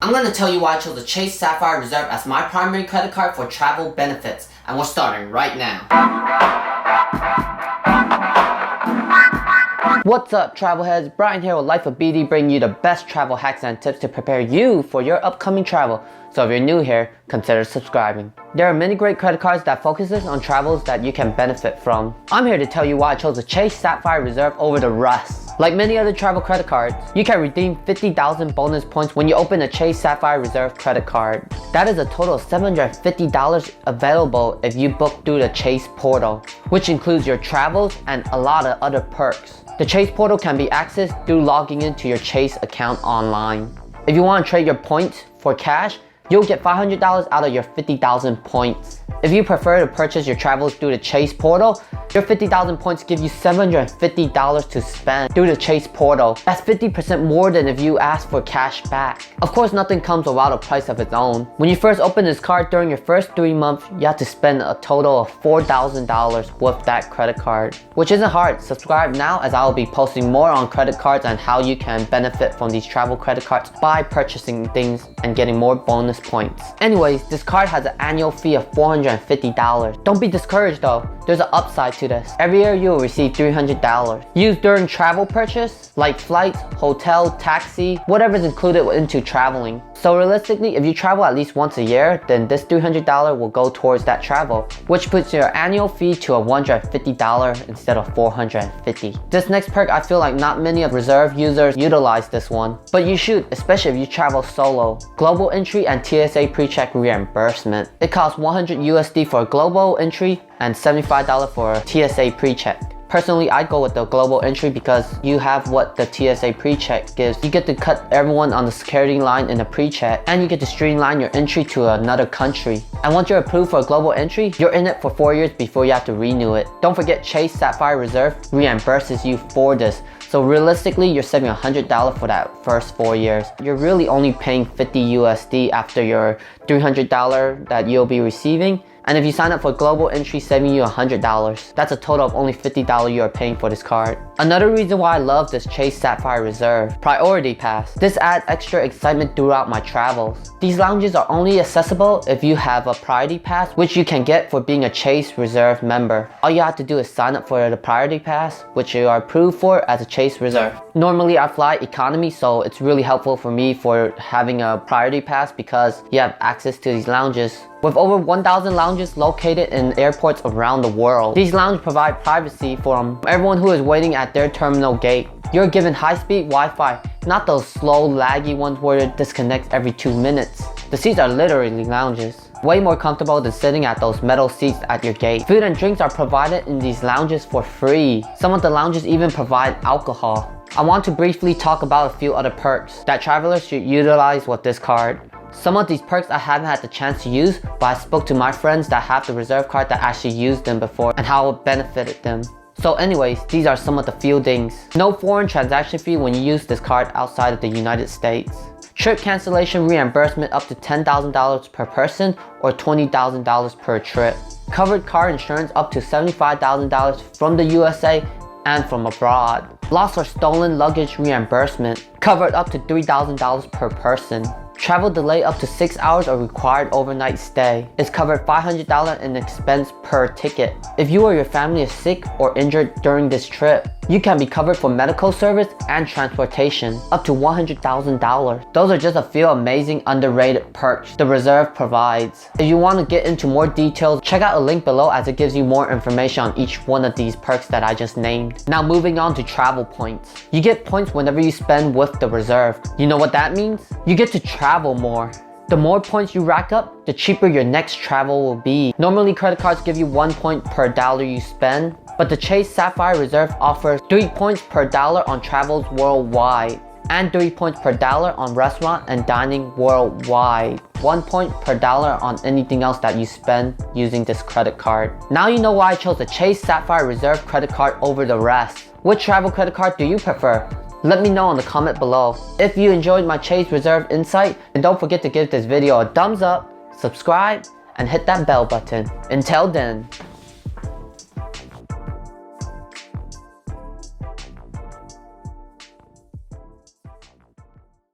I'm going to tell you why I chose the Chase Sapphire Reserve as my primary credit card for travel benefits, and we're starting right now. What's up, travel heads? Brian here with Life of BD, bringing you the best travel hacks and tips to prepare you for your upcoming travel. So if you're new here, consider subscribing. There are many great credit cards that focuses on travels that you can benefit from. I'm here to tell you why I chose the Chase Sapphire Reserve over the rest. Like many other travel credit cards, you can redeem 50,000 bonus points when you open a Chase Sapphire Reserve credit card. That is a total of $750 available if you book through the Chase portal, which includes your travels and a lot of other perks. The Chase portal can be accessed through logging into your Chase account online. If you want to trade your points for cash, you'll get $500 out of your 50,000 points. If you prefer to purchase your travels through the Chase portal, your 50,000 points give you $750 to spend through the Chase portal. That's 50% more than if you ask for cash back. Of course, nothing comes without a price of its own. When you first open this card during your first 3 months, you have to spend a total of $4,000 with that credit card, which isn't hard. Subscribe now, as I will be posting more on credit cards and how you can benefit from these travel credit cards by purchasing things and getting more bonus points. Anyways, this card has an annual fee of $450. Don't be discouraged though. There's an upside to this. Every year you will receive $300. Used during travel purchase, like flights, hotel, taxi, whatever's included into traveling. So realistically, if you travel at least once a year, then this $300 will go towards that travel, which puts your annual fee to a $150 instead of $450. This next perk, I feel like not many of Reserve users utilize this one, but you should, especially if you travel solo. Global entry and TSA pre-check reimbursement. It costs $100 USD for a global entry and $75 for a TSA pre-check. Personally, I'd go with the global entry because you have what the TSA pre-check gives. You get to cut everyone on the security line in the pre-check, and you get to streamline your entry to another country. And once you're approved for a global entry, you're in it for 4 years before you have to renew it. Don't forget, Chase Sapphire Reserve reimburses you for this. So realistically, you're saving $100 for that first 4 years. You're really only paying $50 USD after your $300 that you'll be receiving. And if you sign up for global entry, saving you $100. That's a total of only $50 you are paying for this card. Another reason why I love this Chase Sapphire Reserve, Priority Pass. This adds extra excitement throughout my travels. These lounges are only accessible if you have a Priority Pass, which you can get for being a Chase Reserve member. All you have to do is sign up for the Priority Pass, which you are approved for as a Chase Reserve. Normally I fly economy, so it's really helpful for me for having a Priority Pass because you have access to these lounges. With over 1,000 lounges located in airports around the world, these lounges provide privacy from everyone who is waiting at their terminal gate. You're given high-speed Wi-Fi, not those slow, laggy ones where it disconnects every 2 minutes. The seats are literally lounges. Way more comfortable than sitting at those metal seats at your gate. Food and drinks are provided in these lounges for free. Some of the lounges even provide alcohol. I want to briefly talk about a few other perks that travelers should utilize with this card. Some of these perks I haven't had the chance to use, but I spoke to my friends that have the Reserve card that actually used them before and how it benefited them. So anyways, these are some of the few things. No foreign transaction fee when you use this card outside of the United States. Trip cancellation reimbursement up to $10,000 per person or $20,000 per trip. Covered car insurance up to $75,000 from the USA and from abroad. Lost or stolen luggage reimbursement. Covered up to $3,000 per person. Travel delay up to 6 hours or required overnight stay is covered $500 in expense per ticket. If you or your family is sick or injured during this trip, you can be covered for medical service and transportation up to $100,000. Those are just a few amazing underrated perks the Reserve provides. If you want to get into more details, check out a link below as it gives you more information on each one of these perks that I just named. Now moving on to travel points. You get points whenever you spend with the Reserve. You know what that means? You get to travel more. The more points you rack up, the cheaper your next travel will be. Normally credit cards give you 1 point per dollar you spend, but the Chase Sapphire Reserve offers 3 points per dollar on travels worldwide and 3 points per dollar on restaurant and dining worldwide. 1 point per dollar on anything else that you spend using this credit card. Now you know why I chose the Chase Sapphire Reserve credit card over the rest. Which travel credit card do you prefer? Let me know in the comment below. If you enjoyed my Chase Reserve insight, then don't forget to give this video a thumbs up, subscribe, and hit that bell button. Until then.